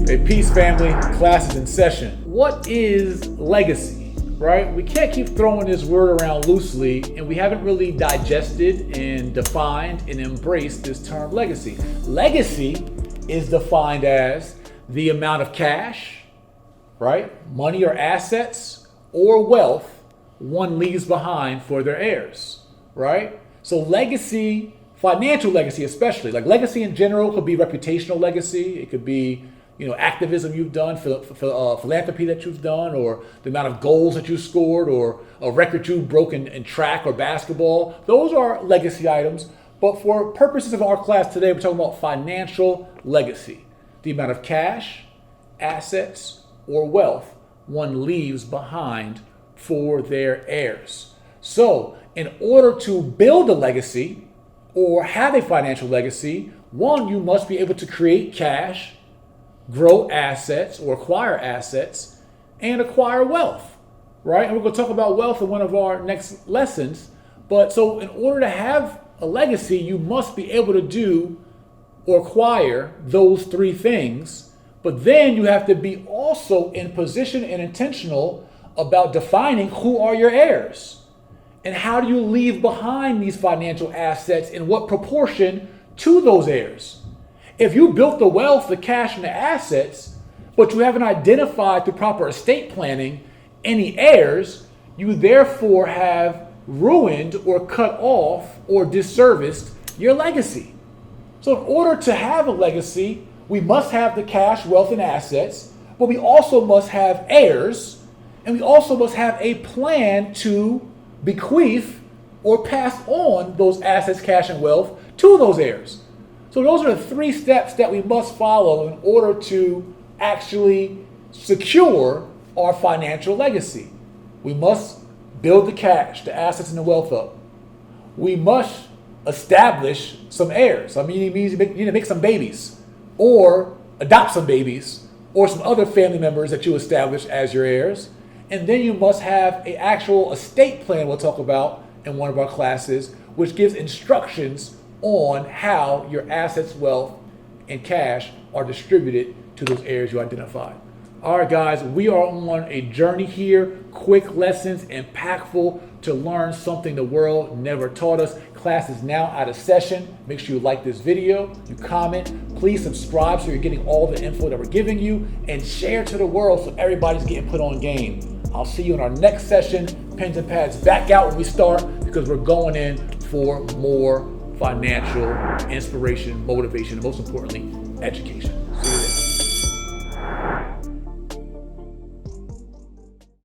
Hey, peace family, class is in session. What is legacy, right? We can't keep throwing this word around loosely, and we haven't really digested and defined and embraced this term legacy. Legacy is defined as the amount of cash, right? Money or assets or wealth one leaves behind for their heirs, right? So legacy, financial legacy especially, like legacy in general could be reputational legacy. It could be, activism you've done, philanthropy that you've done, or the amount of goals that you scored, or a record you've broken in track or basketball. Those are legacy items. But for purposes of our class today, we're talking about financial legacy. The amount of cash, assets, or wealth one leaves behind for their heirs. So in order to build a legacy or have a financial legacy, one, you must be able to create cash, grow assets or acquire assets, and acquire wealth, right? And we're going to talk about wealth in one of our next lessons. But so in order to have a legacy, you must be able to do or acquire those three things. But then you have to be also in position and intentional about defining who are your heirs and how do you leave behind these financial assets in what proportion to those heirs. If you built the wealth, the cash, and the assets, but you haven't identified through proper estate planning any heirs, you therefore have ruined or cut off or disserviced your legacy. So in order to have a legacy, we must have the cash, wealth, and assets, but we also must have heirs, and we also must have a plan to bequeath or pass on those assets, cash, and wealth to those heirs. So those are the three steps that we must follow in order to actually secure our financial legacy. We must build the cash, the assets, and the wealth up. We must establish some heirs. I mean, it means you need to make some babies or adopt some babies or some other family members that you establish as your heirs. And then you must have an actual estate plan we'll talk about in one of our classes, which gives instructions on how your assets, wealth, and cash are distributed to those heirs you identified. All right, guys, we are on a journey here. Quick lessons, impactful to learn something the world never taught us. Class is now out of session. Make sure you like this video, you comment, please subscribe so you're getting all the info that we're giving you, and share to the world so everybody's getting put on game. I'll see you in our next session. Pens and pads back out when we start because we're going in for more financial inspiration, motivation, and most importantly, education.